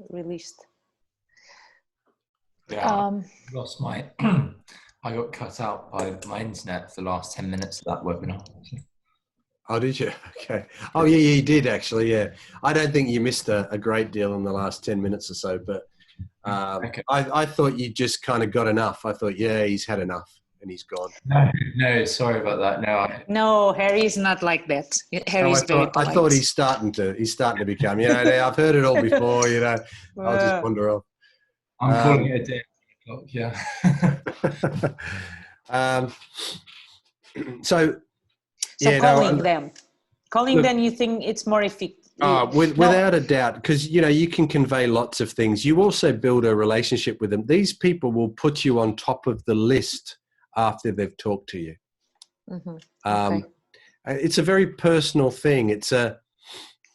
released. Yeah, lost my. I got cut out by my internet for the last 10 minutes of that webinar. Oh, did you? Okay. Oh, yeah, you did actually. Yeah. I don't think you missed a great deal in the last 10 minutes or so, but Okay. I thought you just kind of got enough. I thought, yeah, he's had enough and he's gone. No, sorry about that. No, Harry's not like that. Harry's very polite. I thought he's starting to become, I've heard it all before, I'll just wander off. I'm calling it a day. Yeah. Calling them, you think it's more effective? Without a doubt, because you can convey lots of things. You also build a relationship with them. These people will put you on top of the list after they've talked to you. Okay. It's a very personal thing. It's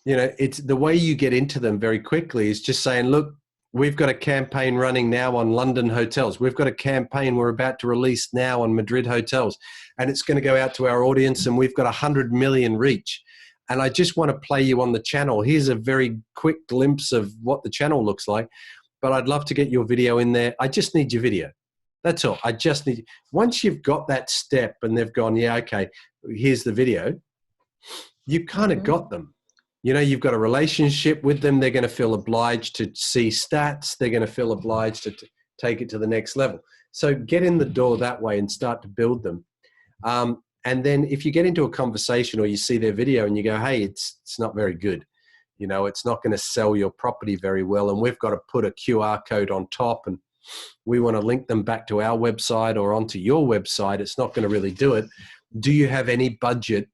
it's the way you get into them very quickly is just saying, look, we've got a campaign running now on London hotels. We've got a campaign we're about to release now on Madrid hotels, and it's going to go out to our audience, and we've got 100 million reach. And I just want to play you on the channel. Here's a very quick glimpse of what the channel looks like, but I'd love to get your video in there. I just need your video. That's all. I just need, once you've got that step and they've gone, yeah, okay, here's the video, you kind of got them. You've got a relationship with them. They're going to feel obliged to see stats. They're going to feel obliged to take it to the next level. So get in the door that way and start to build them. And then if you get into a conversation or you see their video and you go, hey, it's not very good. It's not going to sell your property very well. And we've got to put a QR code on top and we want to link them back to our website or onto your website. It's not going to really do it. Do you have any budget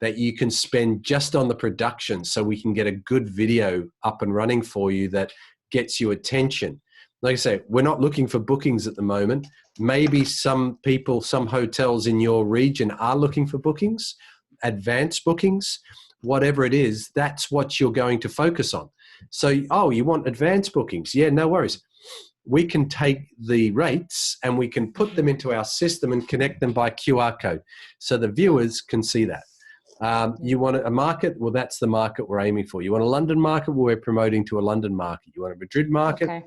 that you can spend just on the production so we can get a good video up and running for you that gets you attention? Like I say, we're not looking for bookings at the moment. Maybe some people, some hotels in your region are looking for bookings, advanced bookings, whatever it is, that's what you're going to focus on. So, you want advanced bookings? Yeah, no worries. We can take the rates and we can put them into our system and connect them by QR code so the viewers can see that. You want a market? Well, that's the market we're aiming for. You want a London market? Well, we're promoting to a London market. You want a Madrid market? Okay.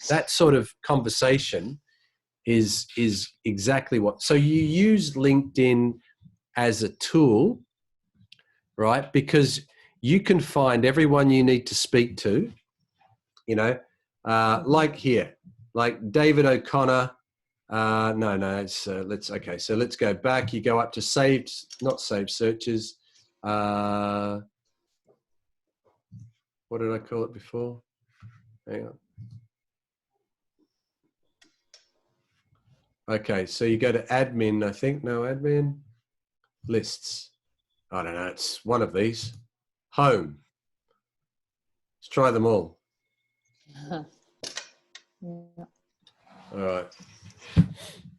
That sort of conversation is exactly what. So you use LinkedIn as a tool, right? Because you can find everyone you need to speak to, like here, like David O'Connor. So let's go back. You go up to not saved searches. What did I call it before? Hang on. Okay, so you go to admin, I think. No, admin. Lists. I don't know. It's one of these. Home. Let's try them all. All right.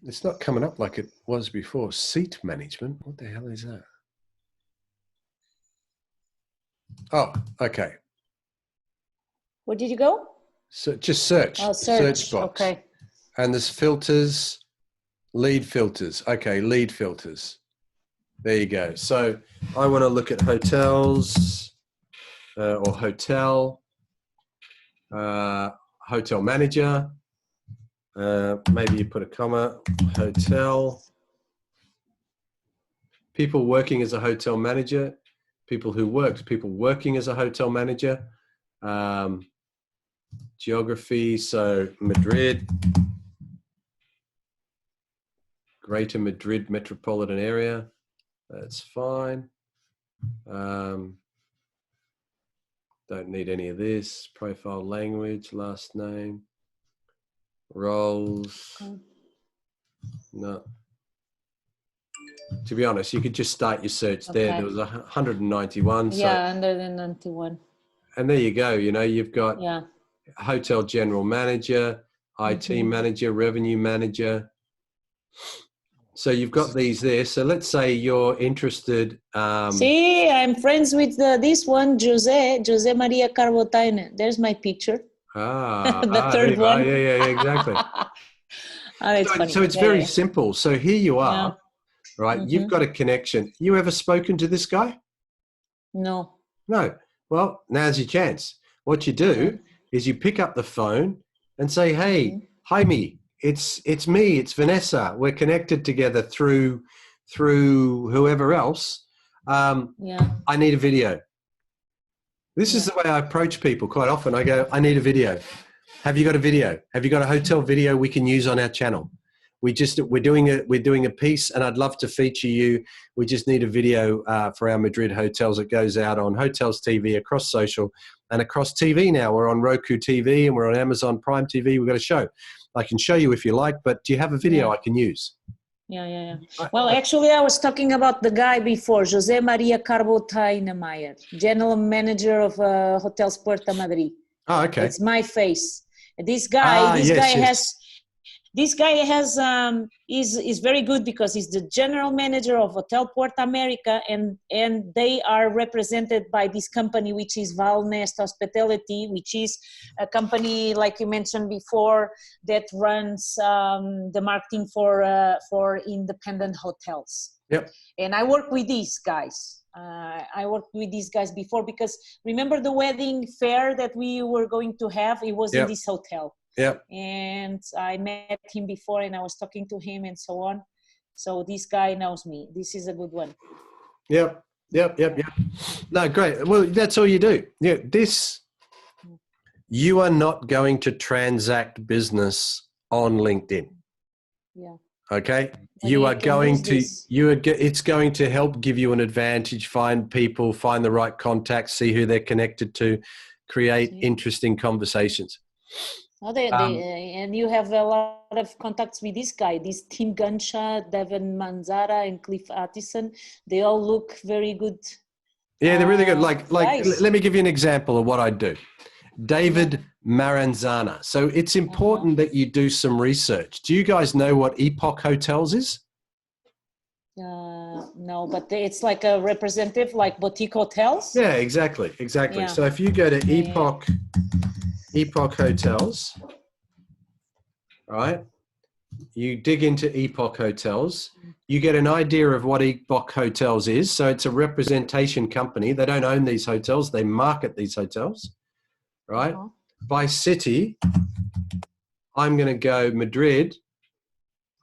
It's not coming up like it was before. Seat management. What the hell is that? Oh, okay. Where did you go? So just search. Oh, search box. Okay. And there's filters, lead filters. Okay, lead filters. There you go. So I want to look at hotels or hotel, hotel manager. Maybe you put a comma, hotel. People working as a hotel manager. People working as a hotel manager. Geography, so Madrid. Greater Madrid metropolitan area. That's fine. Don't need any of this. Profile language, last name. Roles. No. To be honest, you could just start your search there. There was 191. Yeah, 191. And there you go. You've got hotel general manager, IT manager, revenue manager. So you've got these there. So let's say you're interested. See, I'm friends with this one, Jose Maria Carbotaine. There's my picture. The third one. Yeah, exactly. So it's very simple. So here you are, right? You've got a connection. You ever spoken to this guy? No. Well, now's your chance. what you do is you pick up the phone and say, hey, Jaime, it's me, it's Vanessa. We're connected together through whoever else. I need a video. This is the way I approach people quite often. I go, I need a video. Have you got a video? Have you got a hotel video we can use on our channel? We're doing a piece, and I'd love to feature you. We just need a video for our Madrid hotels. It goes out on Hotels TV, across social, and across TV now. We're on Roku TV and we're on Amazon Prime TV. We've got a show. I can show you if you like, but do you have a video I can use? Yeah. Well, actually, I was talking about the guy before, José María Carbotaina Mayer, General Manager of Hotels Puerto Madrid. Oh, okay. It's my face. This guy is very good because he's the general manager of Hotel Puerto America, and they are represented by this company, which is Valnest Hospitality, which is a company, like you mentioned before, that runs the marketing for independent hotels. Yep. And I work with these guys. I worked with these guys before, because remember the wedding fair that we were going to have? It was in this hotel. Yeah. And I met him before, and I was talking to him and so on. So this guy knows me. This is a good one. Yep. No, great. Well, that's all you do. Yeah. You are not going to transact business on LinkedIn. Yeah. Okay. It's going to help give you an advantage, find people, find the right contacts, see who they're connected to, create interesting conversations. And you have a lot of contacts with this guy, this Tim Gunsha, Devin Manzara, and Cliff Attison. They all look very good. Yeah, they're really good. Like, let me give you an example of what I do. David Maranzana. So it's important that you do some research. Do you guys know what Epoch Hotels is? No, but it's like a representative, like boutique hotels. Yeah, exactly. Yeah. So if you go to Epoch Hotels, right? You dig into Epoch Hotels, you get an idea of what Epoch Hotels is. So it's a representation company. They don't own these hotels. They market these hotels, right? By city, I'm going to go Madrid.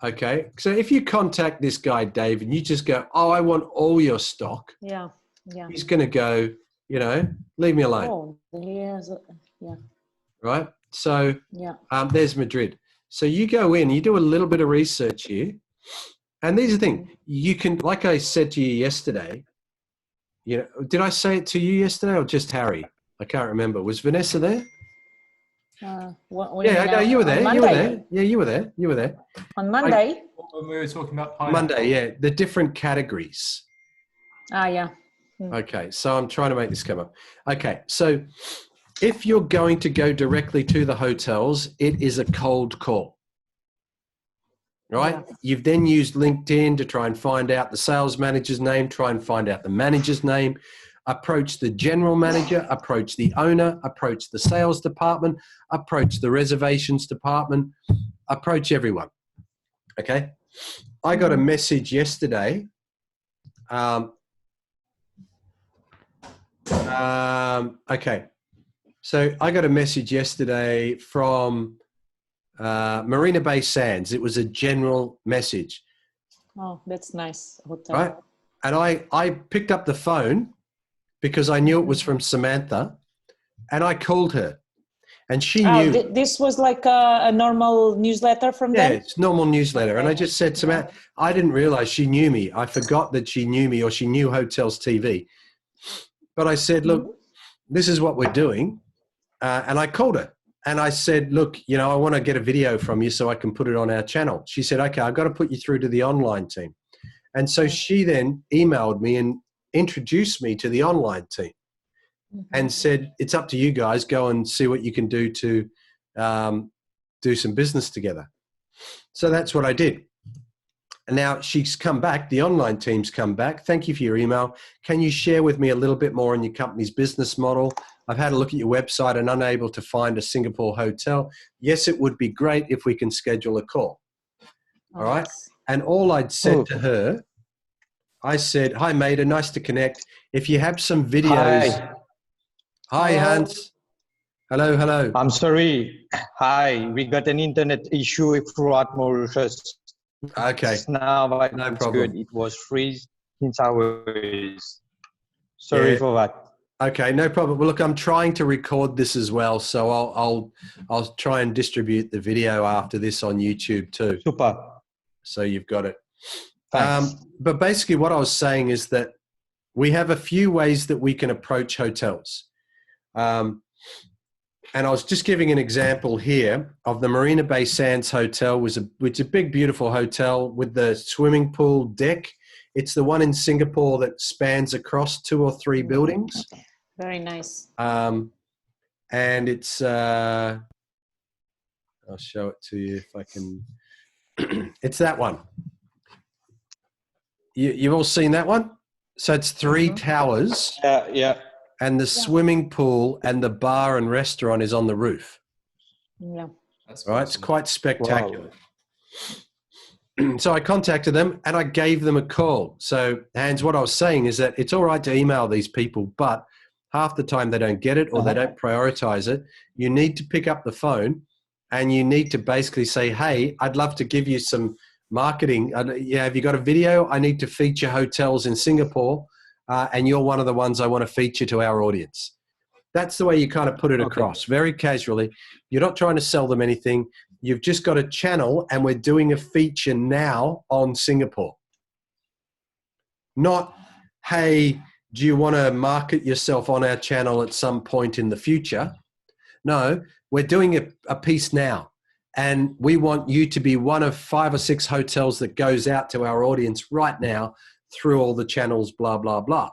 Okay. So if you contact this guy, Dave, and you just go, oh, I want all your stock. Yeah. He's going to go, leave me alone. Right. So there's Madrid. So you go in, you do a little bit of research here. And these are the things you can, like I said to you yesterday, did I say it to you yesterday or just Harry? I can't remember. Was Vanessa there? No, you were there. You were there. Yeah, you were there. You were there. On Monday? When we were talking about Monday, yeah. The different categories. Yeah. Okay, so I'm trying to make this come up. Okay, so if you're going to go directly to the hotels, it is a cold call, right? Yeah. You've then used LinkedIn to try and find out the sales manager's name, try and find out the manager's name, approach the general manager, approach the owner, approach the sales department, approach the reservations department, approach everyone, okay? I got a message yesterday. Okay. So I got a message yesterday from Marina Bay Sands. It was a general message. Oh, that's nice. Hotel. Right. And I picked up the phone because I knew it was from Samantha, and I called her. And she knew. This was like a normal newsletter from them? Yeah, it's normal newsletter. Okay. And I just said, Samantha, I didn't realize she knew me. I forgot that she knew me, or she knew Hotels TV. But I said, look, this is what we're doing. And I called her and I said, look, I want to get a video from you so I can put it on our channel. She said, okay, I've got to put you through to the online team. And so she then emailed me and introduced me to the online team and said, it's up to you guys. Go and see what you can do to do some business together. So that's what I did. And now she's come back. The online team's come back. Thank you for your email. Can you share with me a little bit more on your company's business model? I've had a look at your website and unable to find a Singapore hotel. Yes, it would be great if we can schedule a call. All right. And all I'd said to her, I said, hi, Maida, nice to connect. If you have some videos. Hi Hans. Hello, hello. I'm sorry. Hi, we got an internet issue throughout Mauritius. Okay, Now but no it's problem. good. It was freeze since hours. Sorry Yeah. for that. Okay, no problem. Well, look, I'm trying to record this as well, so I'll try and distribute the video after this on YouTube too. Super. So you've got it. Thanks. But basically, what I was saying is that we have a few ways that we can approach hotels. And I was just giving an example here of the Marina Bay Sands Hotel, which is a big, beautiful hotel with the swimming pool deck. It's the one in Singapore that spans across 2 or 3 buildings. Very nice. And it's, I'll show it to you if I can. It's that one. You've all seen that one? So it's 3 towers. Yeah. And the swimming pool and the bar and restaurant is on the roof. Yeah. That's Right? It's awesome. quite spectacular. Wow. So I contacted them and I gave them a call. So, Hans, what I was saying is that it's all right to email these people, but half the time they don't get it or they don't prioritize it. You need to pick up the phone and you need to basically say, hey, I'd love to give you some marketing. Yeah, have you got a video? I need to feature hotels in Singapore. And you're one of the ones I want to feature to our audience. That's the way you kind of put it across, very casually. You're not trying to sell them anything. You've just got a channel and we're doing a feature now on Singapore. Not, hey, do you want to market yourself on our channel at some point in the future? No, we're doing a piece now. And we want you to be one of 5 or 6 hotels that goes out to our audience right now through all the channels, blah, blah, blah.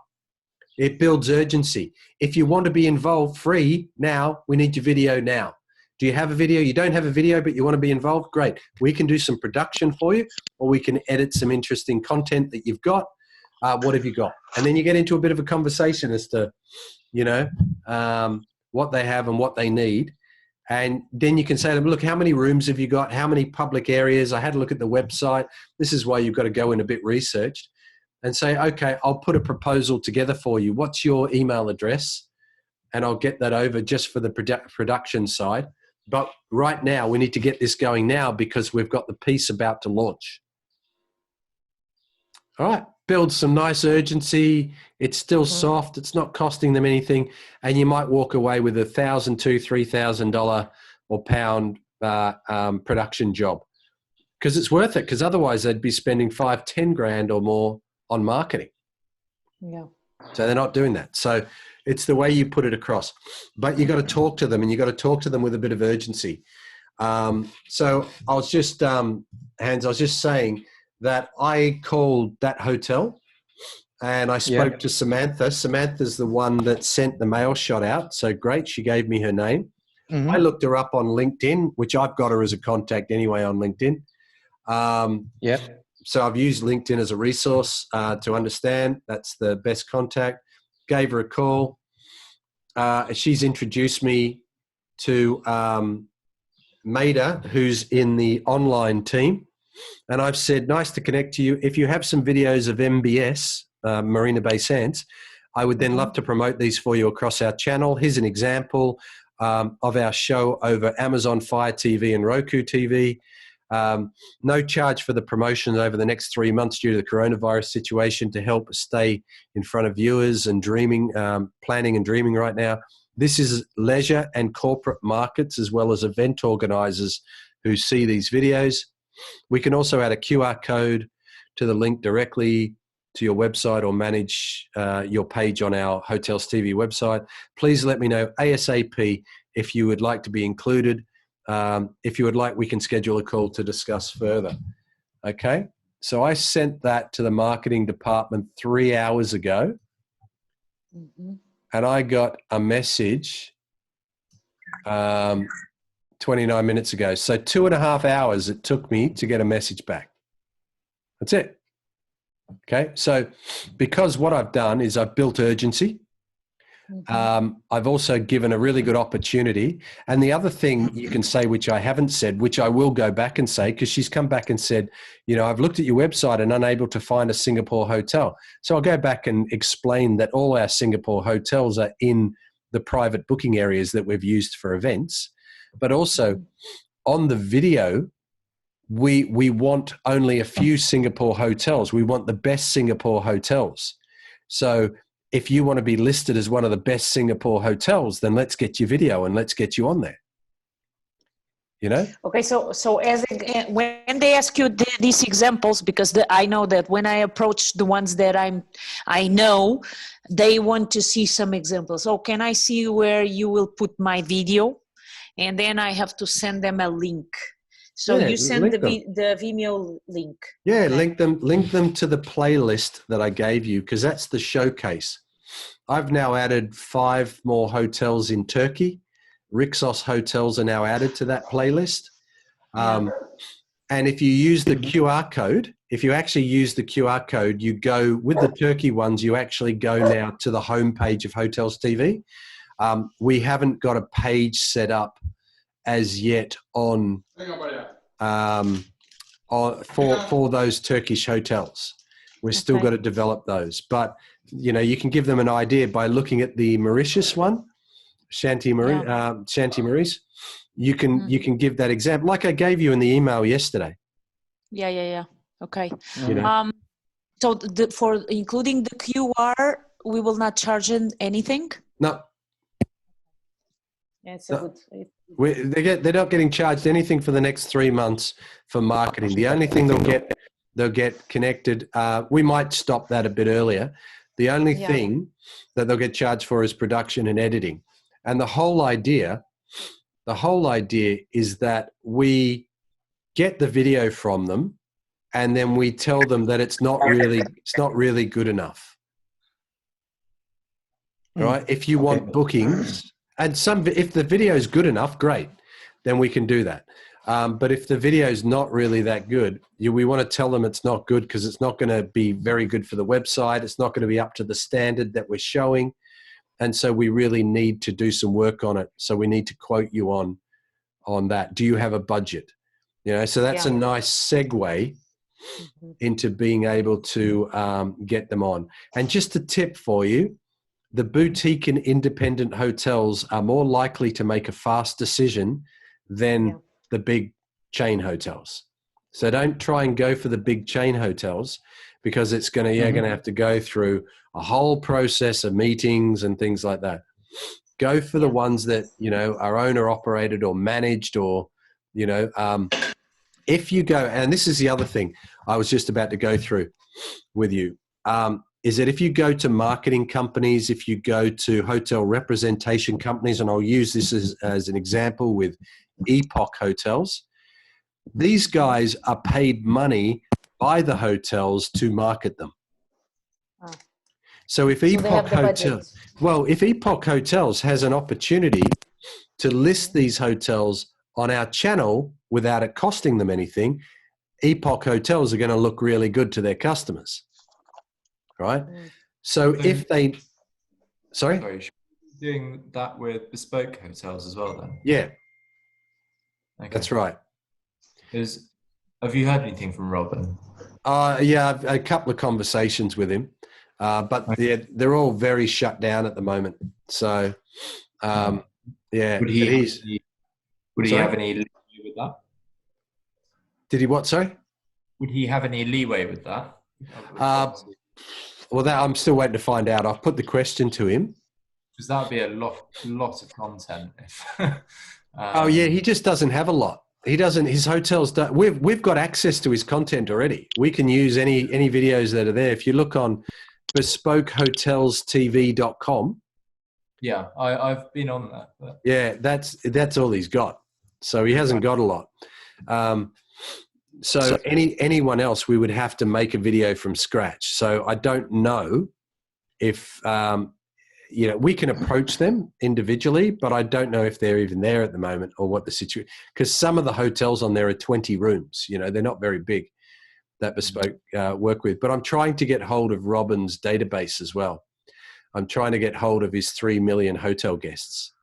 It builds urgency. If you want to be involved free now, we need your video now. Do you have a video? You don't have a video, but you want to be involved? Great. We can do some production for you, or we can edit some interesting content that you've got. What have you got? And then you get into a bit of a conversation as to, what they have and what they need. And then you can say to them, look, how many rooms have you got? How many public areas? I had a look at the website. This is why you've got to go in a bit researched. And say, okay, I'll put a proposal together for you. What's your email address? And I'll get that over just for the production side. But right now, we need to get this going now because we've got the piece about to launch. All right, build some nice urgency. It's still soft. It's not costing them anything. And you might walk away with $1,000, $2,000, $3,000 or pound production job. Because it's worth it, because otherwise they'd be spending $5,000, $10,000 or more on marketing. Yeah. So they're not doing that. So it's the way you put it across. But you got to talk to them, and you got to talk to them with a bit of urgency. So I was just, Hans, I was just saying that I called that hotel and I spoke to Samantha. Samantha's the one that sent the mail shot out. So great. She gave me her name. I looked her up on LinkedIn, which I've got her as a contact anyway on LinkedIn. So I've used LinkedIn as a resource to understand. That's the best contact. Gave her a call. She's introduced me to Maida, who's in the online team. And I've said, nice to connect to you. If you have some videos of MBS, Marina Bay Sands, I would then love to promote these for you across our channel. Here's an example of our show over Amazon Fire TV and Roku TV. No charge for the promotions over the next 3 months due to the coronavirus situation to help stay in front of viewers and dreaming, planning and dreaming right now. This is leisure and corporate markets as well as event organizers who see these videos. We can also add a QR code to the link directly to your website or manage your page on our Hotels TV website. Please let me know ASAP if you would like to be included. If you would like, we can schedule a call to discuss further. Okay. So I sent that to the marketing department 3 hours ago. And I got a message 29 minutes ago. So 2.5 hours it took me to get a message back. That's it. Okay. So because what I've done is I've built urgency. I've also given a really good opportunity. And the other thing you can say, which I haven't said, which I will go back and say, because she's come back and said, I've looked at your website and unable to find a Singapore hotel. So I'll go back and explain that all our Singapore hotels are in the private booking areas that we've used for events, but also on the video, we want only a few Singapore hotels. We want the best Singapore hotels. So if you want to be listed as one of the best Singapore hotels, then let's get your video and let's get you on there. You know? Okay, so when they ask you these examples, because I know that when I approach the ones that I know, they want to see some examples. Oh, can I see where you will put my video? And then I have to send them a link. So Yeah, you send the link Vimeo link. Yeah, Okay. link them to the playlist that I gave you, because that's the showcase. I've now added 5 more hotels in Turkey. Rixos hotels are now added to that playlist. And if you use the QR code, if you actually use the QR code, you go with the Turkey ones, you actually go now to the homepage of Hotels TV. We haven't got a page set up as yet on for those Turkish hotels. We're still got to develop those, but you know, you can give them an idea by looking at the Mauritius one, Shanti Maurice. You can give that example, like I gave you in the email yesterday. Yeah. Okay. You know? So for including the QR, we will not charge anything. No. Yeah, it's They're not getting charged anything for the next 3 months for marketing. The only thing they'll get connected. We might stop that a bit earlier. The only thing that they'll get charged for is production and editing. And the whole idea is that we get the video from them, and then we tell them that it's not really good enough. Right? If you want bookings, and if the video is good enough, great, then we can do that. But if the video is not really that good, we want to tell them it's not good, because it's not going to be very good for the website. It's not going to be up to the standard that we're showing. And so we really need to do some work on it. So we need to quote you on that. Do you have a budget? You know, so that's a nice segue into being able to get them on. And just a tip for you, the boutique and independent hotels are more likely to make a fast decision than the big chain hotels. So don't try and go for the big chain hotels, because it's going to, you're going to have to go through a whole process of meetings and things like that. Go for the ones that, you know, are owner operated or managed, or, you know, if you go, and this is the other thing I was just about to go through with you, is that if you go to marketing companies, if you go to hotel representation companies, and I'll use this as an example with Epoch Hotels, these guys are paid money by the hotels to market them. So if Epoch Hotels has an opportunity to list these hotels on our channel without it costing them anything, Epoch Hotels are going to look really good to their customers, right? So if they, sorry, doing that with bespoke hotels as well, then? Yeah, okay. That's right. Have you heard anything from Robin? Yeah, I've a couple of conversations with him, but they're all very shut down at the moment. So, yeah. Would he have any leeway with that? Did he what, sorry? Would he have any leeway with that? Well, I'm still waiting to find out. I've put the question to him. Because that would be a lot of content. Oh yeah, he just doesn't have a lot. He doesn't. His hotels don't. We've got access to his content already. We can use any videos that are there. If you look on bespokehotelstv.com. Yeah, I've been on that. But. Yeah, that's all he's got. So he hasn't got a lot. So anyone else, we would have to make a video from scratch. So I don't know if you know, we can approach them individually, but I don't know if they're even there at the moment or what the situation. Because some of the hotels on there are 20 rooms. You know, they're not very big that Bespoke work with. But I'm trying to get hold of Robin's database as well. I'm trying to get hold of his 3 million hotel guests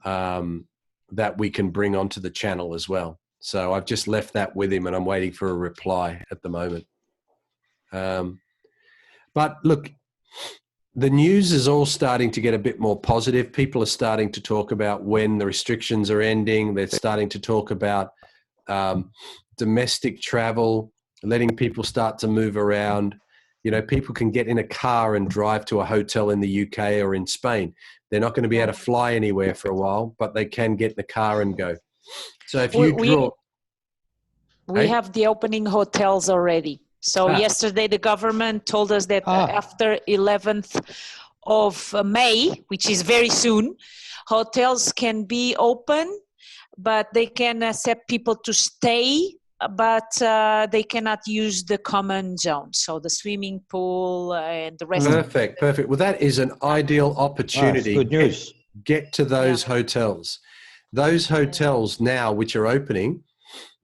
that we can bring onto the channel as well. So I've just left that with him, and I'm waiting for a reply at the moment. But look, the news is all starting to get a bit more positive. People are starting to talk about when the restrictions are ending. They're starting to talk about domestic travel, letting people start to move around. You know, people can get in a car and drive to a hotel in the UK or in Spain. They're not going to be able to fly anywhere for a while, but they can get in the car and go. So if you draw... We have the opening hotels already. So yesterday the government told us that after 11th of May, which is very soon, hotels can be open, but they can accept people to stay, but they cannot use the common zone. So the swimming pool and the rest. Perfect. Well, that is an ideal opportunity. Good news. Get to those hotels. Those hotels now, which are opening,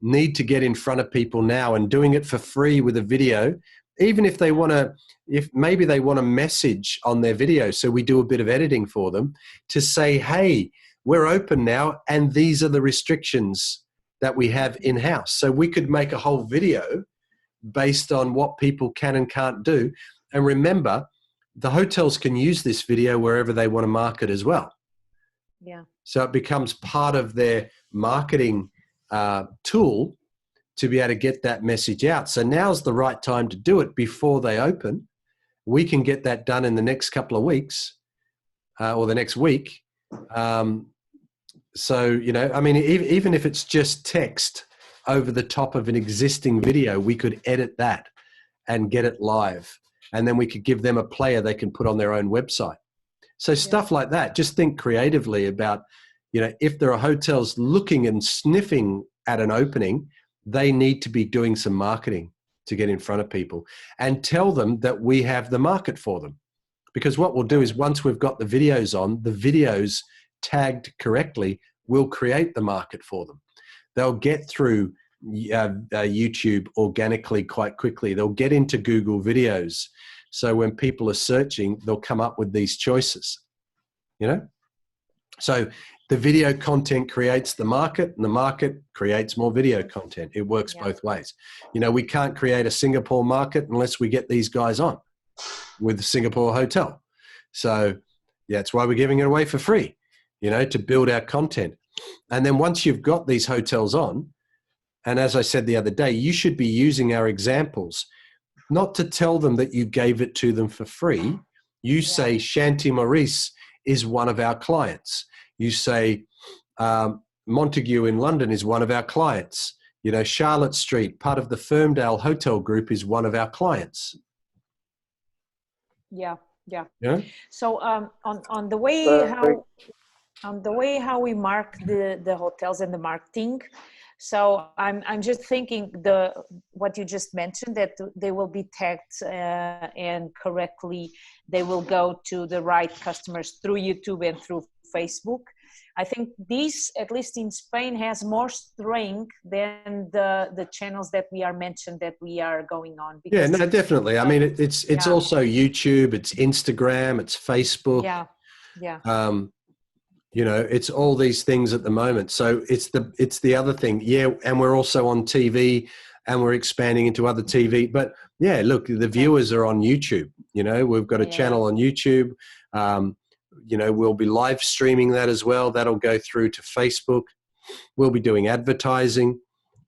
need to get in front of people now, and doing it for free with a video, even if they want to, if maybe they want a message on their video. So we do a bit of editing for them to say, hey, we're open now, and these are the restrictions that we have in-house. So we could make a whole video based on what people can and can't do. And remember, the hotels can use this video wherever they want to market as well. Yeah. So it becomes part of their marketing tool to be able to get that message out. So now's the right time to do it before they open. We can get that done in the next couple of weeks or the next week. So, you know, I mean, even if it's just text over the top of an existing video, we could edit that and get it live. And then we could give them a player they can put on their own website. So stuff like that. Just think creatively about, you know, if there are hotels looking and sniffing at an opening, they need to be doing some marketing to get in front of people and tell them that we have the market for them. Because what we'll do is once we've got the videos on, the videos tagged correctly, we'll create the market for them. They'll get through YouTube organically quite quickly. They'll get into Google videos. So when people are searching, they'll come up with these choices, you know? So the video content creates the market, and the market creates more video content. It works both ways. You know, we can't create a Singapore market unless we get these guys on with the Singapore hotel. So yeah, that's why we're giving it away for free, you know, to build our content. And then once you've got these hotels on, and as I said the other day, you should be using our examples, not to tell them that you gave it to them for free. You say Shanti Maurice is one of our clients. You say Montague in London is one of our clients. You know, Charlotte Street, part of the Ferndale Hotel Group, is one of our clients. Yeah. Yeah. So on the way how we mark the hotels and the marketing. So I'm just thinking what you just mentioned, that they will be tagged and correctly they will go to the right customers through YouTube and through Facebook. I think this, at least in Spain, has more strength than the channels that we are mentioned that we are going on. Because, yeah, no, definitely. I mean, it's also YouTube, it's Instagram, it's Facebook. Yeah. You know, it's all these things at the moment. So it's the other thing. Yeah. And we're also on TV and we're expanding into other TV. But yeah, look, the viewers are on YouTube. You know, we've got a channel on YouTube. You know, we'll be live streaming that as well. That'll go through to Facebook. We'll be doing advertising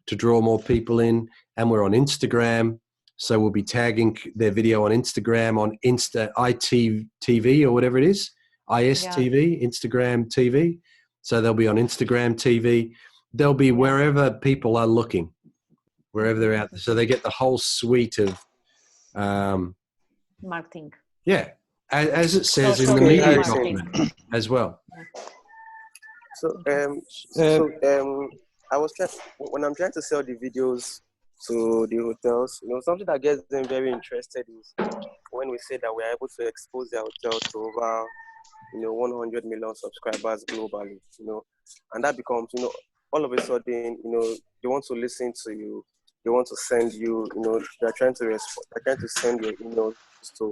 to draw more people in. And we're on Instagram. So we'll be tagging their video on Instagram, on ITV or whatever it is. ISTV, Instagram TV. So they'll be on Instagram TV. They'll be wherever people are looking, wherever they're out there. So they get the whole suite of marketing. Yeah, as it says in the media document as well. So, I was when I'm trying to sell the videos to the hotels, you know, something that gets them very interested is when we say that we are able to expose the hotel to over 100 million subscribers globally, and that becomes, all of a sudden, they want to listen to you, they want to send you, they're trying to send your emails to,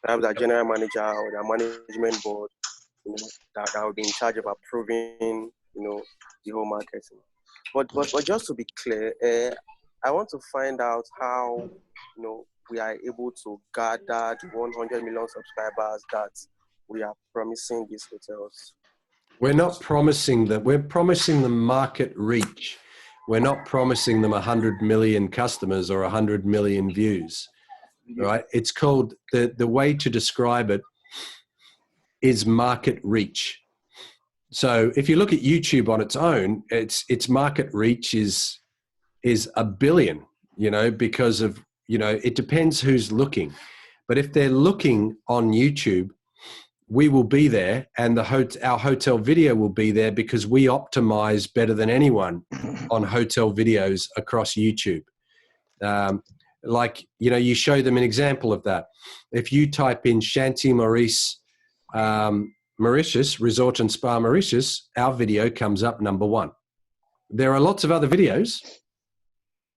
perhaps their general manager or their management board, that will be in charge of approving, the whole marketing. But just to be clear, I want to find out how, we are able to gather the 100 million subscribers that we are promising these hotels? We're not promising that. We're promising them market reach. We're not promising them 100 million customers or 100 million views, right? It's called, the way to describe it is market reach. So if you look at YouTube on its own, its market reach is 1 billion, you know, because of, you know, it depends who's looking. But if they're looking on YouTube, we will be there, and our hotel video will be there because we optimize better than anyone on hotel videos across YouTube. Like, you know, you show them an example of that. If you type in Shanti Maurice, Mauritius, Resort and Spa Mauritius, our video comes up number 1. There are lots of other videos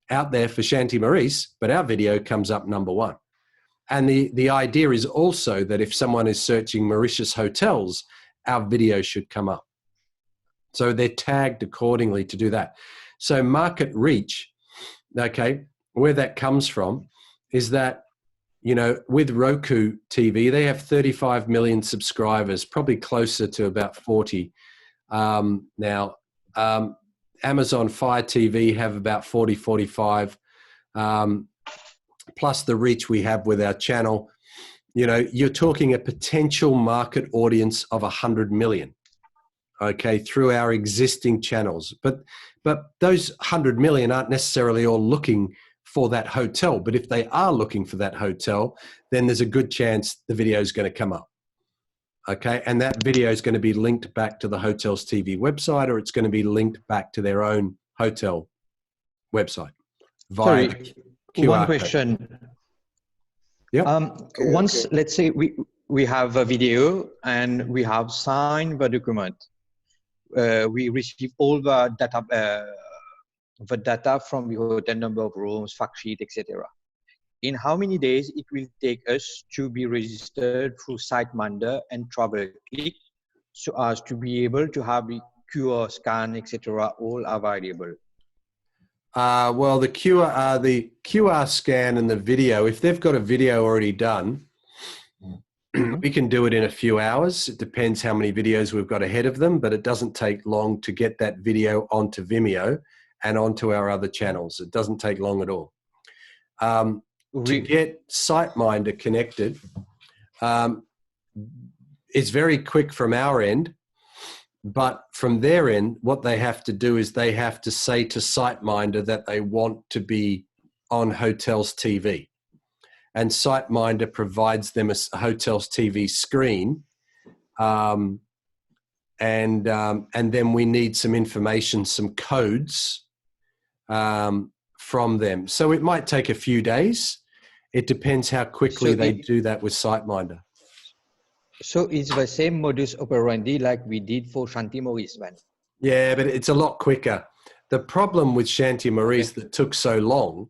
out there for Shanti Maurice, but our video comes up number 1. And the idea is also that if someone is searching Mauritius hotels, our video should come up. So they're tagged accordingly to do that. So market reach, okay, where that comes from is that, you know, with Roku TV, they have 35 million subscribers, probably closer to about 40 now. Amazon Fire TV have about 40, 45. Plus the reach we have with our channel, you know, you're talking a potential market audience of 100 million, okay, through our existing channels. But those 100 million aren't necessarily all looking for that hotel. But if they are looking for that hotel, then there's a good chance the video is going to come up, okay? And that video is going to be linked back to the Hotels TV website, or it's going to be linked back to their own hotel website via QR One code. question. Yeah. Once, let's say we have a video and we have signed the document. We receive all the data from the hotel, number of rooms, fact sheet, etc. In how many days it will take us to be registered through SiteMinder and TravelClick, so as to be able to have the QR scan, etc., all available? Well, the QR scan and the video, if they've got a video already done, we can do it in a few hours. It depends how many videos we've got ahead of them, but it doesn't take long to get that video onto Vimeo and onto our other channels. It doesn't take long at all. To get SiteMinder connected, it's very quick from our end. But from their end, what they have to do is they have to say to SiteMinder that they want to be on Hotels TV. And SiteMinder provides them a Hotels TV screen. And then we need some information, some codes from them. So it might take a few days. It depends how quickly they do that with SiteMinder. So it's the same modus operandi like we did for Shanti Maurice then? Yeah, but it's a lot quicker. The problem with Shanti Maurice that took so long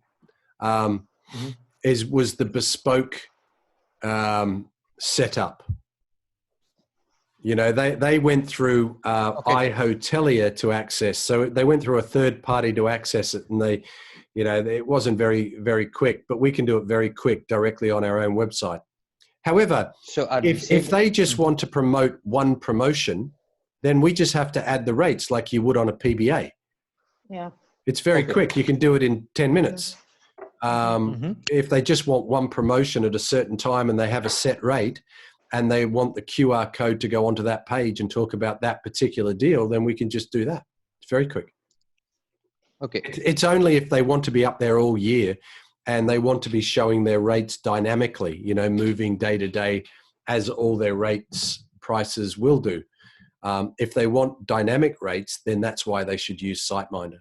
was the bespoke setup. You know, they went through iHotelier to access. So they went through a third party to access it, and you know, it wasn't very, very quick, but we can do it very quick directly on our own website. However, so if they just want to promote one promotion, then we just have to add the rates like you would on a PBA. Yeah. It's very quick. You can do it in 10 minutes. If they just want one promotion at a certain time and they have a set rate and they want the QR code to go onto that page and talk about that particular deal, then we can just do that. It's very quick. Okay. It's only if they want to be up there all year and they want to be showing their rates dynamically, you know, moving day to day as all their rates prices will do. If they want dynamic rates, then that's why they should use SiteMinder.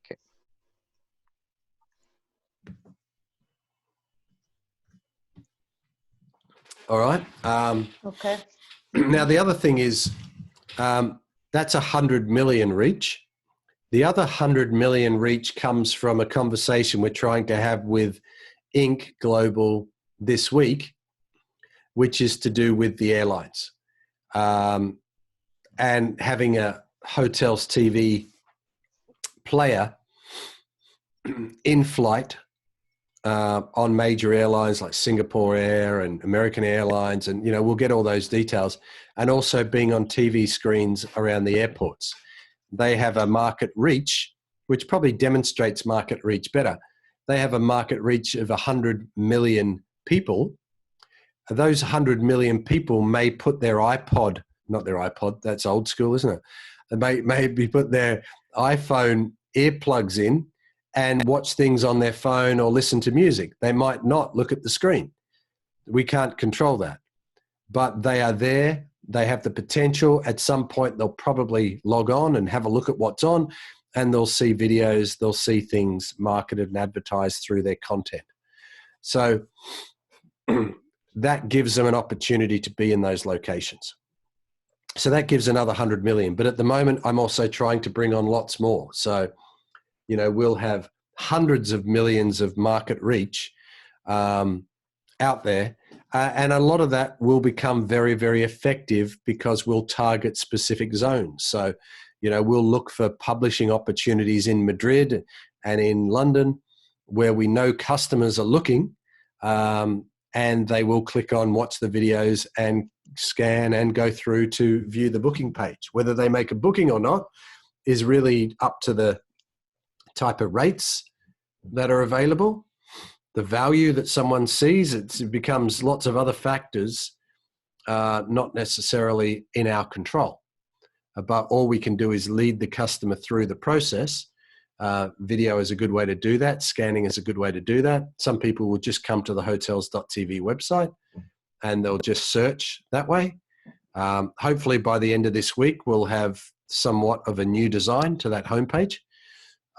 Okay. All right. Okay. Now, the other thing is that's 100 million reach. The other 100 million reach comes from a conversation we're trying to have with Inc. Global this week, which is to do with the airlines and having a Hotels TV player in flight on major airlines like Singapore Air and American Airlines, and we'll get all those details, and also being on TV screens around the airports. They have a market reach, which probably demonstrates market reach better. They have a market reach of 100 million people. Those 100 million people may put their iPod, not their iPod, that's old school, isn't it? They maybe put their iPhone earplugs in and watch things on their phone or listen to music. They might not look at the screen. We can't control that. But they are there. They have the potential. At some point, they'll probably log on and have a look at what's on, and they'll see videos, they'll see things marketed and advertised through their content. So that gives them an opportunity to be in those locations. So that gives another 100 million. But at the moment, I'm also trying to bring on lots more. So, we'll have hundreds of millions of market reach out there. And a lot of that will become very, very effective because we'll target specific zones. So, we'll look for publishing opportunities in Madrid and in London where we know customers are looking, and they will click on watch the videos and scan and go through to view the booking page. Whether they make a booking or not is really up to the type of rates that are available, the value that someone sees. It becomes lots of other factors, not necessarily in our control. But all we can do is lead the customer through the process. Video is a good way to do that. Scanning is a good way to do that. Some people will just come to the hotels.tv website and they'll just search that way. Hopefully by the end of this week, we'll have somewhat of a new design to that homepage.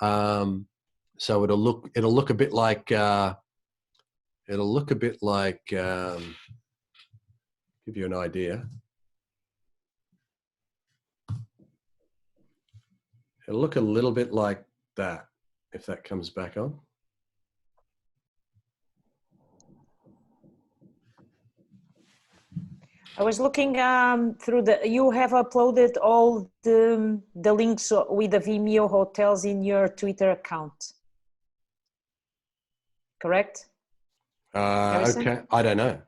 So it'll look a bit like, give you an idea. It'll look a little bit like that, if that comes back on. I was looking through you have uploaded all the links with the Vimeo hotels in your Twitter account, correct? Okay, I don't know.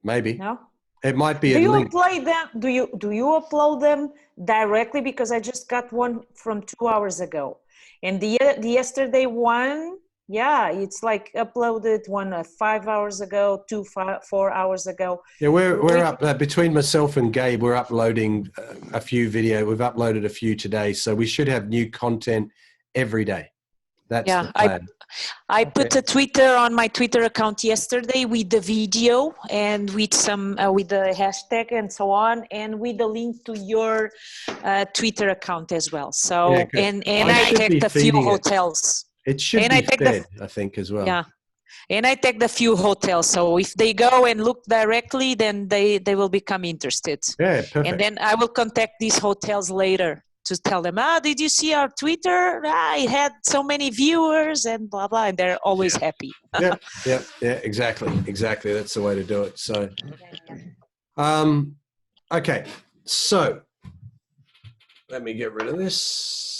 Maybe. No? It might be Do a you link. upload them? Do you upload them directly? Because I just got one from 2 hours ago, and the yesterday one, yeah, it's like uploaded one 5 hours ago, 4 hours ago. Yeah, we're up between myself and Gabe. We're uploading a few video. We've uploaded a few today, so we should have new content every day. That's the plan. I put a Twitter on my Twitter account yesterday with the video and with some with the hashtag and so on, and with the link to your Twitter account as well. So yeah, and I tagged a few hotels. It should be fed, I think, as well. Yeah, and I tagged a few hotels. So if they go and look directly, then they will become interested. Yeah, perfect. And then I will contact these hotels later to tell them, did you see our Twitter? It had so many viewers and blah, blah. And they're always happy. yeah, exactly. That's the way to do it. So, okay. So let me get rid of this.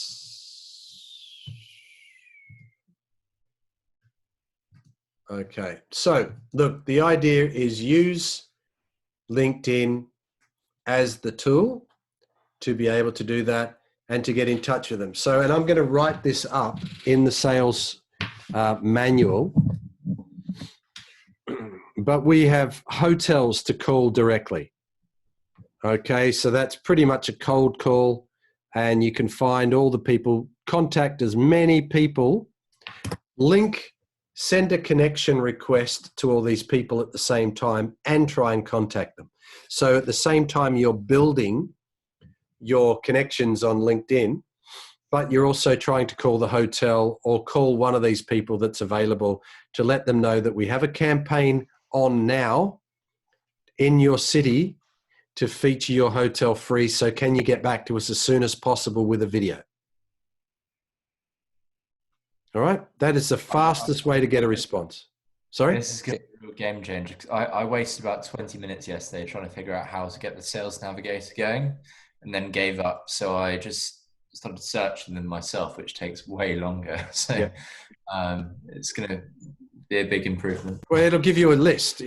Okay. So look, the idea is use LinkedIn as the tool to be able to do that and to get in touch with them. So, and I'm going to write this up in the sales manual, but we have hotels to call directly. Okay, so that's pretty much a cold call, and you can find all the people, contact as many people, send a connection request to all these people at the same time and try and contact them. So at the same time you're building your connections on LinkedIn, but you're also trying to call the hotel or call one of these people that's available to let them know that we have a campaign on now in your city to feature your hotel free. So can you get back to us as soon as possible with a video? All right. That is the fastest way to get a response. Sorry? This is going to be a game changer. I wasted about 20 minutes yesterday trying to figure out how to get the Sales Navigator going, and then gave up. So I just started searching them myself, which takes way longer. So it's going to be a big improvement. Well, it'll give you a list.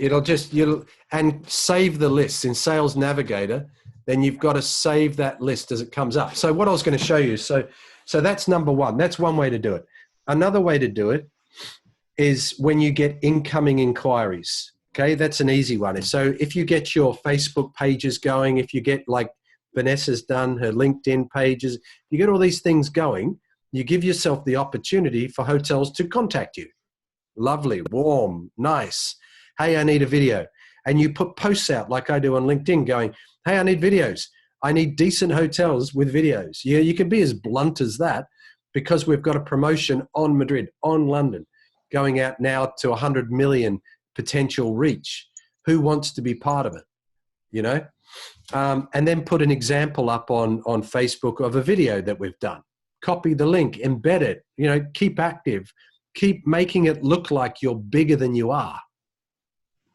And save the lists in Sales Navigator. Then you've got to save that list as it comes up. So what I was going to show you. So that's number one. That's one way to do it. Another way to do it is when you get incoming inquiries. Okay, that's an easy one. So if you get your Facebook pages going, if you get like Vanessa's done her LinkedIn pages, you get all these things going, you give yourself the opportunity for hotels to contact you. Lovely, warm, nice. Hey, I need a video. And you put posts out like I do on LinkedIn going, hey, I need videos. I need decent hotels with videos. Yeah, you can be as blunt as that because we've got a promotion on Madrid, on London, going out now to 100 million potential reach. Who wants to be part of it? You know? And then put an example up on Facebook of a video that we've done. Copy the link, embed it, you know, keep active, keep making it look like you're bigger than you are.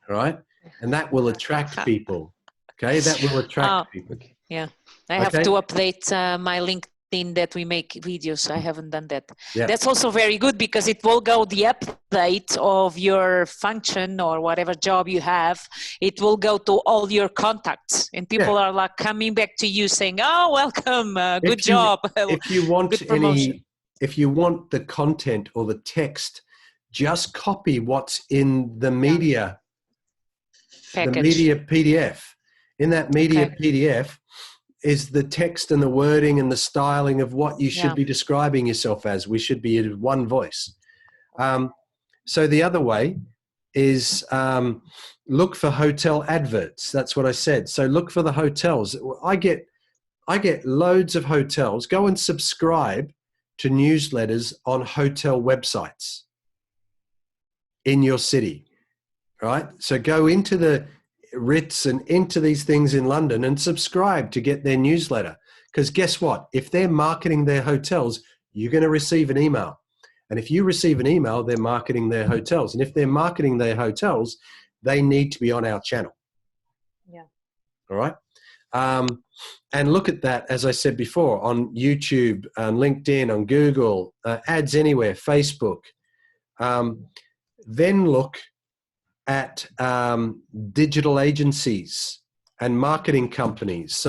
Right? And that will attract people. Okay, that will attract people. Yeah, I have to update my LinkedIn that we make videos. I haven't done that. Yeah. That's also very good because it will go the update of your function or whatever job you have. It will go to all your contacts, and people are like coming back to you saying, "Oh, welcome, good job." If you want if you want the content or the text, just copy what's in the media. Package. The media PDF. In that media PDF is the text and the wording and the styling of what you should be describing yourself as. We should be in one voice. So the other way is look for hotel adverts. That's what I said. So look for the hotels. I get loads of hotels. Go and subscribe to newsletters on hotel websites in your city. Right? So go into the Ritz and into these things in London and subscribe to get their newsletter. Because guess what? If they're marketing their hotels, you're going to receive an email. And if you receive an email, they're marketing their hotels. And if they're marketing their hotels, they need to be on our channel. Yeah. All right. And look at that, as I said before, on YouTube, on LinkedIn, on Google, ads anywhere, Facebook. Then look at digital agencies and marketing companies,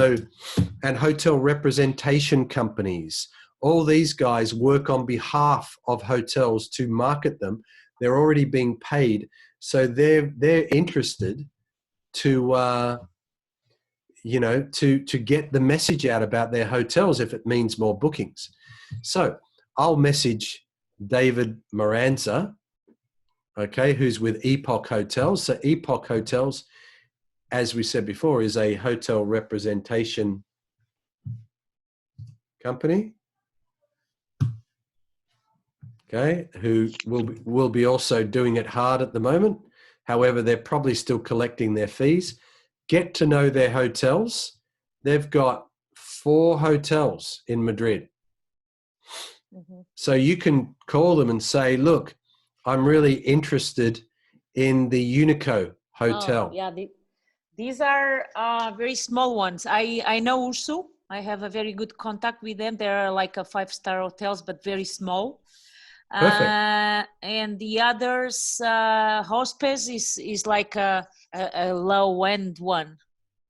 and hotel representation companies. All these guys work on behalf of hotels to market them. They're already being paid, so they're interested to to get the message out about their hotels if it means more bookings. So I'll message David Moranza, okay, who's with Epoch Hotels. So Epoch Hotels, as we said before, is a hotel representation company, okay, who will be also doing it hard at the moment. However, they're probably still collecting their fees. Get to know their hotels. They've got 4 hotels in Madrid. Mm-hmm. So you can call them and say, look, I'm really interested in the Unico Hotel. Oh, yeah, these are very small ones. I know Ursu. I have a very good contact with them. They're like a 5-star hotels, but very small. Perfect. And the others, Hospes is like a low-end one.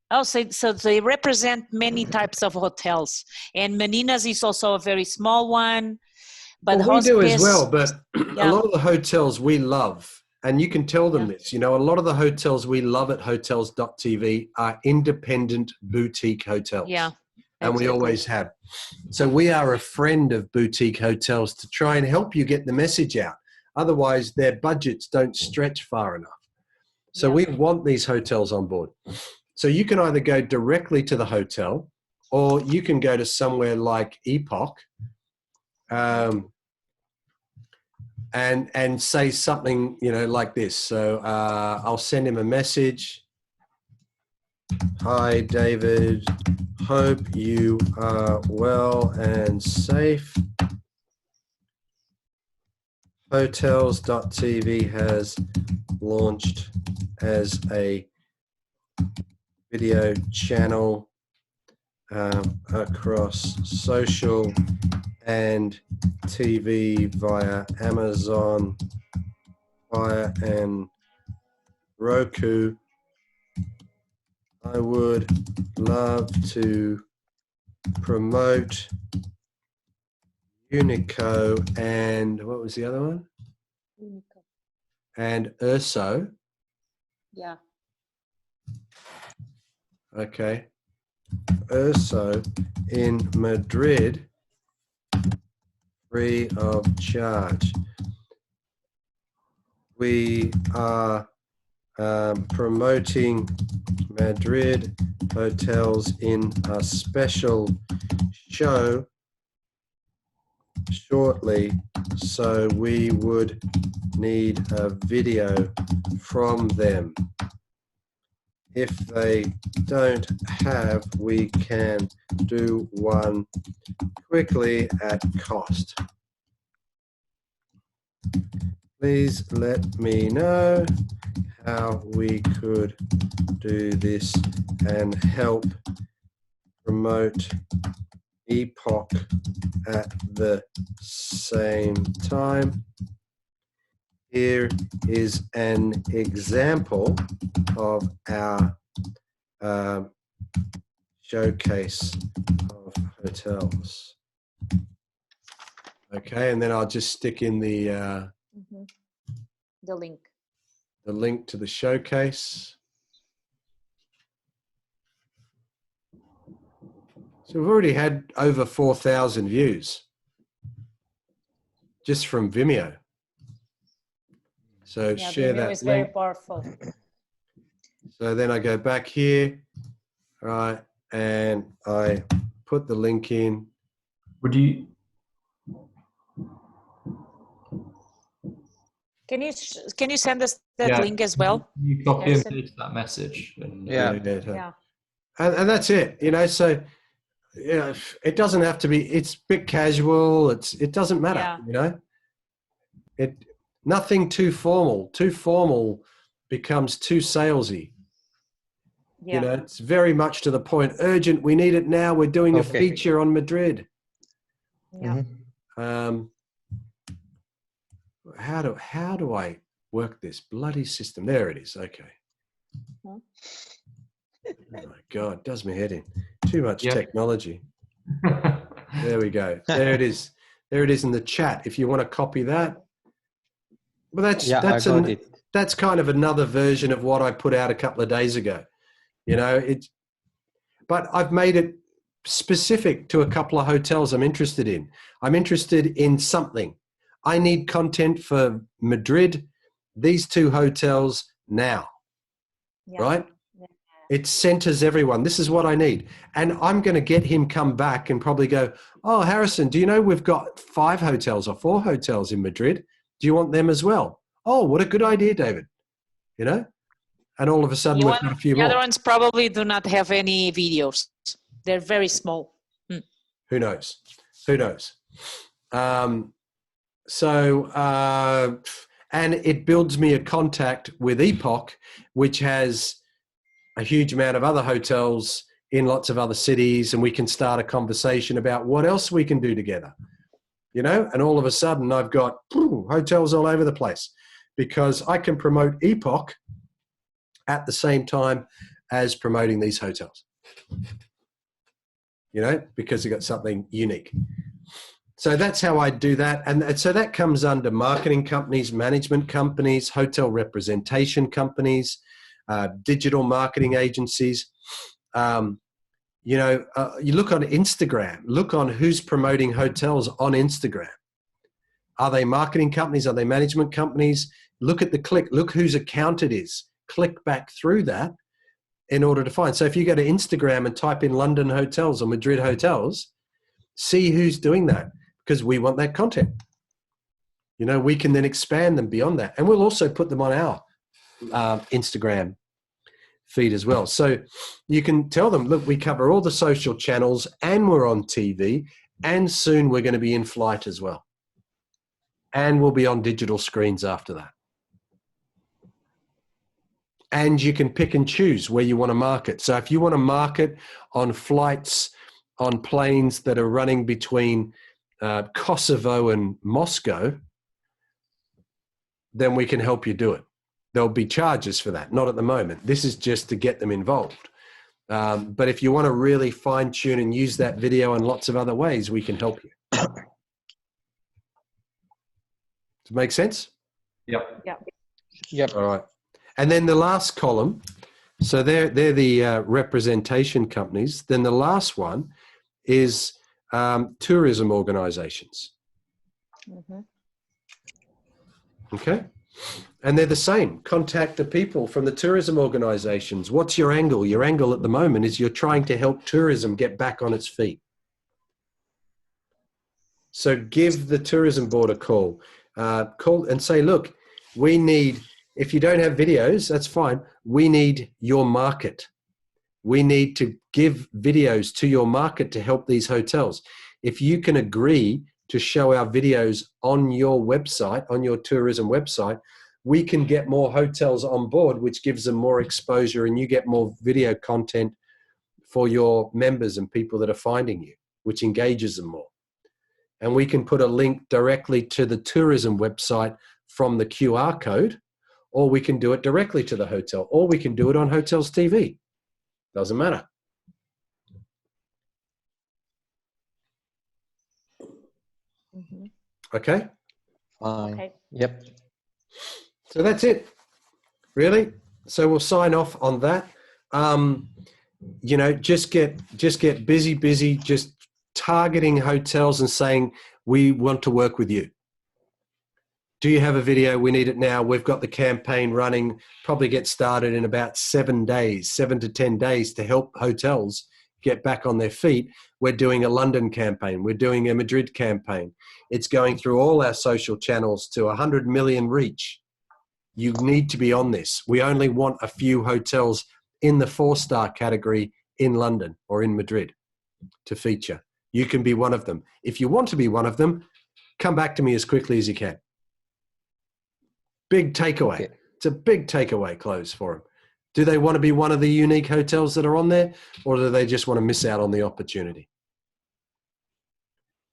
Oh, so they represent many types of hotels. And Meninas is also a very small one. But we do as well, but a lot of the hotels we love, and you can tell them this, a lot of the hotels we love at hotels.tv are independent boutique hotels. Yeah. And we always have. So we are a friend of boutique hotels to try and help you get the message out. Otherwise, their budgets don't stretch far enough. So we want these hotels on board. So you can either go directly to the hotel, or you can go to somewhere like Epoch, and say something, like this. So I'll send him a message. Hi, David. Hope you are well and safe. Hotels.tv has launched as a video channel across social and TV via Amazon Fire and Roku. I would love to promote Unico and what was the other one? Unico. And Urso. Yeah. Okay. Urso in Madrid, free of charge. We are promoting Madrid hotels in a special show shortly, so we would need a video from them. If they don't have, we can do one quickly at cost. Please let me know how we could do this and help promote Epoch at the same time. Here is an example of our showcase of hotels. Okay, and then I'll just stick in the link to the showcase. So we've already had over 4,000 views just from Vimeo. So yeah, share Vimeo that is link. very powerful. So then I go back here, right, and I put the link in. Would you? Can you send us that link as well? You copy and Harrison? paste that message. And, Yeah. Yeah. And that's it, you know. So yeah, it doesn't have to be. It's a bit casual. It doesn't matter, Yeah. you know. Nothing too formal. Too formal becomes too salesy. Yeah. You know, it's very much to the point. Urgent. We need it now. We're doing a feature on Madrid. Yeah. How do I work this bloody system? There it is. Okay. Huh? Oh my God, it does my head in. Too much technology. There we go. There it is. There it is in the chat. If you want to copy that. Well, that's kind of another version of what I put out a couple of days ago. You know, but I've made it specific to a couple of hotels I'm interested in. I'm interested in something. I need content for Madrid, these two hotels now, right? Yeah. It centers everyone. This is what I need. And I'm going to get him come back and probably go, oh, Harrison, do you know we've got 5 hotels or 4 hotels in Madrid? Do you want them as well? Oh, what a good idea, David. You know? And all of a sudden we've got a few more. The other ones probably do not have any videos. They're very small. Who knows? Who knows? And it builds me a contact with Epoch, which has a huge amount of other hotels in lots of other cities, and we can start a conversation about what else we can do together, you know? And all of a sudden I've got hotels all over the place because I can promote Epoch at the same time as promoting these hotels, you know, because you've got something unique. So that's how I do that. And so that comes under marketing companies, management companies, hotel representation companies, digital marketing agencies. You know, you look on Instagram, look on who's promoting hotels on Instagram. Are they marketing companies? Are they management companies? Look at the click, look whose account it is. Click back through that in order to find. So if you go to Instagram and type in London hotels or Madrid hotels, see who's doing that, because we want that content. You know, we can then expand them beyond that. And we'll also put them on our Instagram feed as well. So you can tell them, look, we cover all the social channels and we're on TV, and soon we're going to be in flight as well. And we'll be on digital screens after that. And you can pick and choose where you want to market. So if you want to market on flights, on planes that are running between Kosovo and Moscow, then we can help you do it. There'll be charges for that. Not at the moment. This is just to get them involved. But if you want to really fine tune and use that video in lots of other ways, we can help you. Does it make sense? Yep. Yeah. Yep. All right. And then the last column, so they're the representation companies. Then the last one is tourism organizations. Mm-hmm. Okay. And they're the same. Contact the people from the tourism organizations. What's your angle? Your angle at the moment is you're trying to help tourism get back on its feet. So give the tourism board a call. Call and say, look, we need, if you don't have videos, that's fine. We need your market. We need to give videos to your market to help these hotels. If you can agree to show our videos on your website, on your tourism website, we can get more hotels on board, which gives them more exposure, and you get more video content for your members and people that are finding you, which engages them more. And we can put a link directly to the tourism website from the QR code, or we can do it directly to the hotel, or we can do it on Hotels TV. Doesn't matter. Mm-hmm. Okay? Fine. Okay. Yep. So that's it, really. So we'll sign off on that. You know, just get busy, just targeting hotels and saying, we want to work with you. Do you have a video? We need it now. We've got the campaign running, probably get started in about 7 days, 7 to 10 days to help hotels get back on their feet. We're doing a London campaign. We're doing a Madrid campaign. It's going through all our social channels to 100 million reach. You need to be on this. We only want a few hotels in the 4-star category in London or in Madrid to feature. You can be one of them. If you want to be one of them, come back to me as quickly as you can. Big takeaway. Okay. It's a big takeaway close for them. Do they want to be one of the unique hotels that are on there, or do they just want to miss out on the opportunity?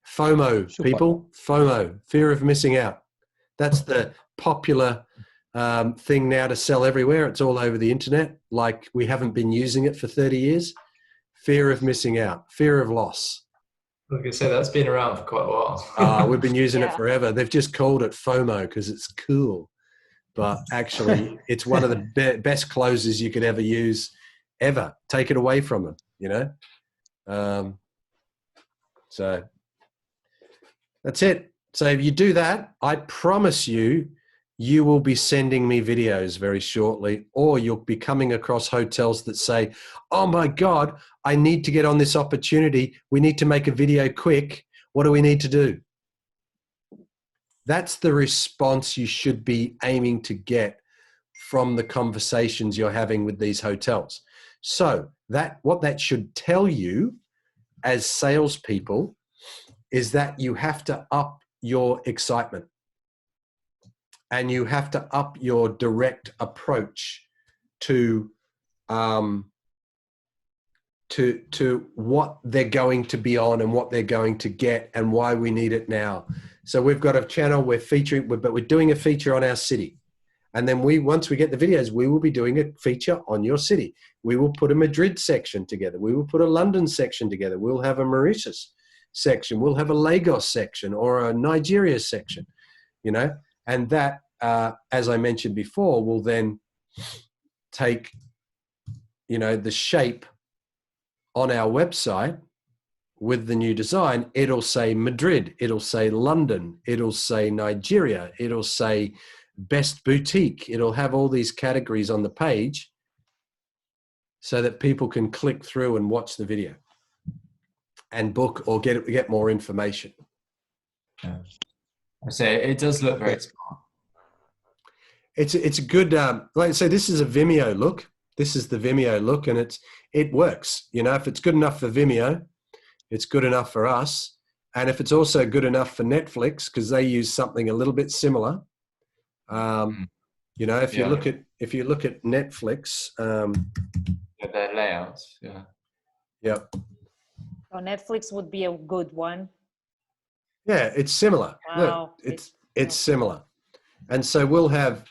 FOMO, Super. people. FOMO, fear of missing out. That's the popular thing now to sell everywhere. It's all over the internet. Like we haven't been using it for 30 years. Fear of missing out, fear of loss. I was going to say that's been around for quite a while. We've been using it Yeah. forever. They've just called it FOMO because it's cool. But actually, it's one of the best closes you could ever use, ever. Take it away from them, you know? So that's it. So if you do that, I promise you, you will be sending me videos very shortly, or you'll be coming across hotels that say, oh my God, I need to get on this opportunity. We need to make a video quick. What do we need to do? That's the response you should be aiming to get from the conversations you're having with these hotels. So what that should tell you as salespeople is that you have to up your excitement. And you have to up your direct approach to what they're going to be on and what they're going to get and why we need it now. So we've got a channel we're featuring, but we're doing a feature on our city. And then once we get the videos, we will be doing a feature on your city. We will put a Madrid section together. We will put a London section together. We'll have a Mauritius section. We'll have a Lagos section or a Nigeria section, you know. And that, as I mentioned before, will then take, you know, the shape on our website with the new design. It'll say Madrid, it'll say London, it'll say Nigeria, it'll say best boutique. It'll have all these categories on the page so that people can click through and watch the video and book or get more information. Yeah. I say it does look very smart. It's a good, like I say, this is a Vimeo look. This is the Vimeo look, and it works. You know, if it's good enough for Vimeo, it's good enough for us. And if it's also good enough for Netflix, because they use something a little bit similar. You know, if you look at Netflix, Their layouts, yeah. Yep. So Netflix would be a good one. Yeah, it's similar. Wow. Look, it's similar. And so we'll have,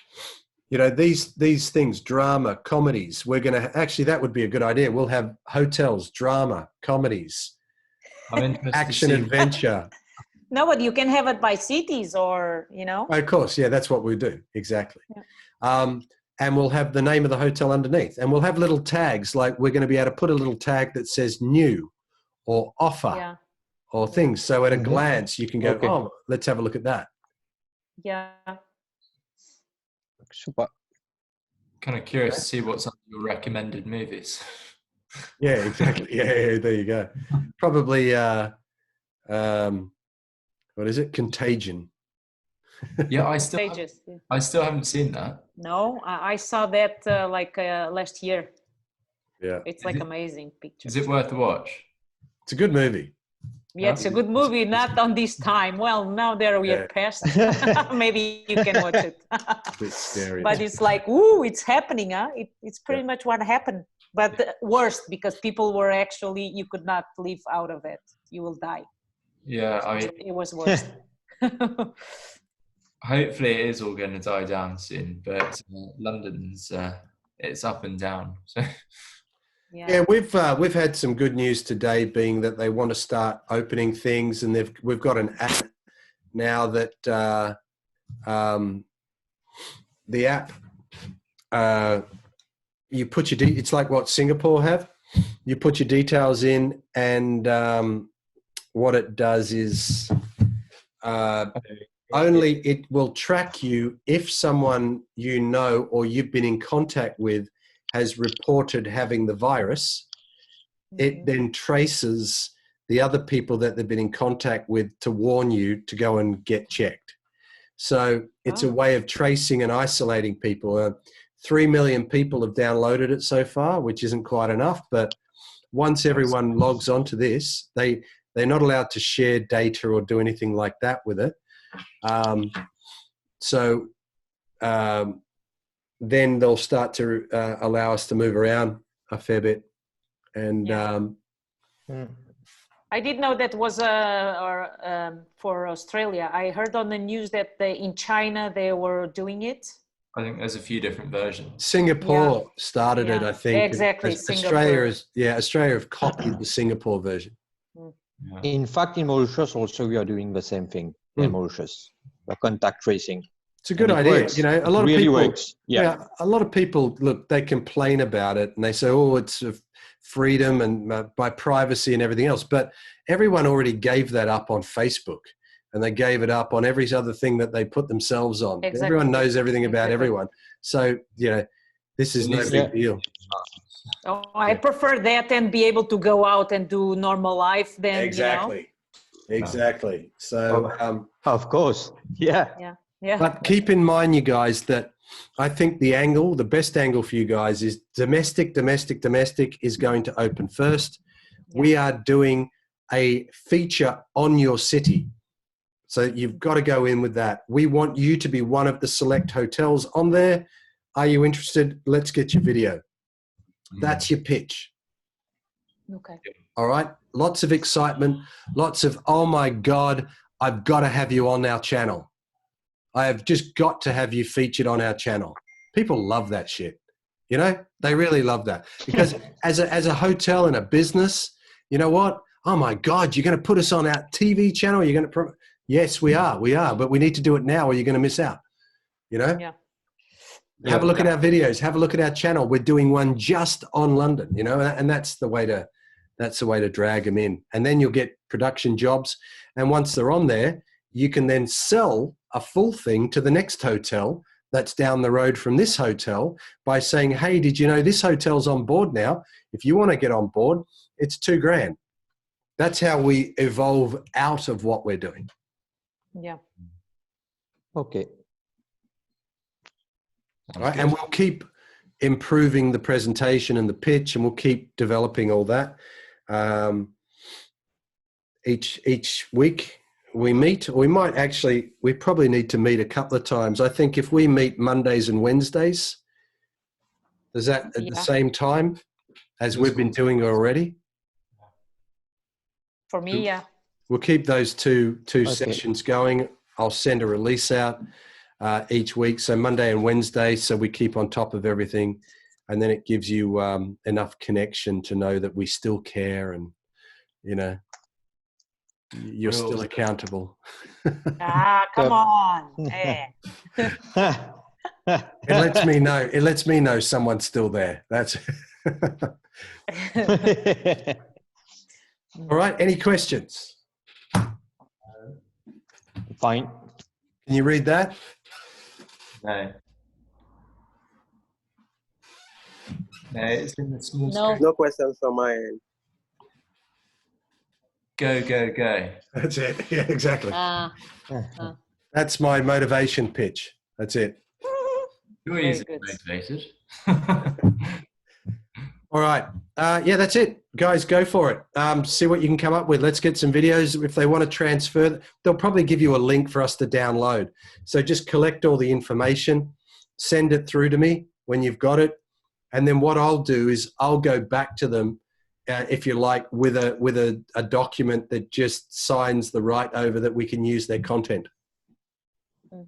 you know, these things, drama, comedies. We're going to actually, that would be a good idea. We'll have hotels, drama, comedies, I'm interested action, to see. adventure. No, but you can have it by cities or, you know. Of course, yeah, that's what we do. Exactly. Yeah. And we'll have the name of the hotel underneath. And we'll have little tags, like we're going to be able to put a little tag that says new or offer Yeah. or things. So at a Mhm. glance, you can go, Okay. oh, let's have a look at that. Yeah. Super. Kind of curious to see what's on your recommended movies. Yeah, exactly. Yeah, there you go. Probably, what is it? Contagion. Yeah, Pages. Yeah. I still haven't seen that. No, I saw that last year. Yeah. It's Is like it- amazing picture. Is it worth a watch? It's a good movie. Yeah, it's a good movie, not on this time. Well, now we're Yeah. past. Maybe you can watch it. A bit scary. But it's like, ooh, it's happening, huh? It's pretty much what happened. But worst, because people were actually, you could not live out of it. You will die. Yeah, I mean, It was worse. hopefully it is all going to die down soon, but London's it's up and down. So Yeah, we've had some good news today, being that they want to start opening things, and we've got an app now that the app you put your it's like what Singapore have. You put your details in, and what it does is only it will track you if someone you know or you've been in contact with has reported having the virus. It then traces the other people that they've been in contact with to warn you to go and get checked. So it's a way of tracing and isolating people. 3 million people have downloaded it so far, which isn't quite enough. But once everyone logs onto this, they're not allowed to share data or do anything like that with it. Then they'll start to allow us to move around a fair bit. And I did know that was for Australia. I heard on the news that in China they were doing it. I think there's a few different versions. Singapore started it, I think. Exactly, Australia have copied the Singapore version. Yeah. In fact, in Mauritius also we are doing the same thing in Mauritius, the contact tracing. It's a good And it idea. works. You know, a lot It of really people. works. Yeah. A lot of people look. They complain about it, and they say, "Oh, it's freedom and by privacy and everything else." But everyone already gave that up on Facebook, and they gave it up on every other thing that they put themselves on. Exactly. Everyone knows everything about Exactly. everyone. So you know, this is no big deal. Oh, I prefer that and be able to go out and do normal life than Exactly. So. Of course. Yeah. Yeah. But keep in mind, you guys, that I think the best angle for you guys is domestic is going to open first. Yeah. We are doing a feature on your city. So you've got to go in with that. We want you to be one of the select hotels on there. Are you interested? Let's get your video. That's your pitch. Okay. All right. Lots of excitement. Lots of, oh my God, I've got to have you on our channel. I have just got to have you featured on our channel. People love that shit. You know, they really love that, because as a hotel and a business, you know what? Oh my God, you're going to put us on our TV channel. You're going to, yes, we are, but we need to do it now or you're going to miss out. You know? Yeah. Have a look at our videos. Have a look at our channel. We're doing one just on London, you know, and that's the way to drag them in. And then you'll get production jobs. And once they're on there, you can then sell a full thing to the next hotel that's down the road from this hotel by saying, hey, did you know this hotel's on board now? If you want to get on board, it's $2,000. That's how we evolve out of what we're doing. Yeah. Okay. Right? And we'll keep improving the presentation and the pitch, and we'll keep developing all that. Each week we meet. We probably need to meet a couple of times. I think if we meet Mondays and Wednesdays, is that at the same time as we've been doing already? For me, yeah. We'll keep those two sessions going. I'll send a release out. each week. So Monday and Wednesday. So we keep on top of everything. And then it gives you enough connection to know that we still care and, you know, you're still accountable. Come on. It lets me know. It lets me know someone's still there. That's all right. Any questions? Fine. Can you read that? No. No, it's in the small No. screen. No questions from my end. Go, go, go. That's it. Yeah, exactly. Ah, That's my motivation pitch. That's it. You're Very easily good. motivated. All right. Yeah, that's it. Guys, go for it. See what you can come up with. Let's get some videos. If they want to transfer, they'll probably give you a link for us to download. So just collect all the information, send it through to me when you've got it. And then what I'll do is I'll go back to them, if you like, with a document that just signs the right over that we can use their content.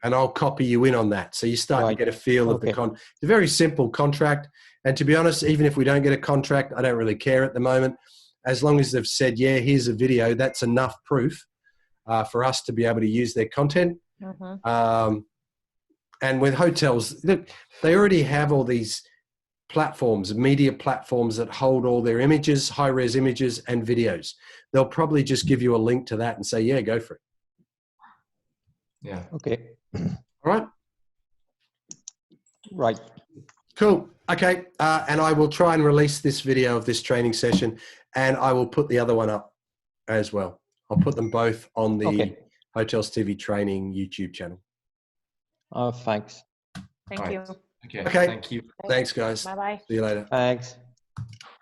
And I'll copy you in on that. So you start to get a feel of the it's a very simple contract. And to be honest, even if we don't get a contract, I don't really care at the moment. As long as they've said, yeah, here's a video, that's enough proof for us to be able to use their content. And with hotels, they already have all these platforms, media platforms that hold all their images, high-res images and videos. They'll probably just give you a link to that and say, yeah, go for it. Yeah. Okay. All right. Right. Cool. Okay. And I will try and release this video of this training session, and I will put the other one up as well. I'll put them both on the Hotels TV Training YouTube channel. Thanks. thank you. Okay. Okay. Thank you. Thanks, guys. Bye-bye. See you later. Thanks.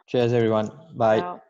Cheers, everyone. Bye. Ciao.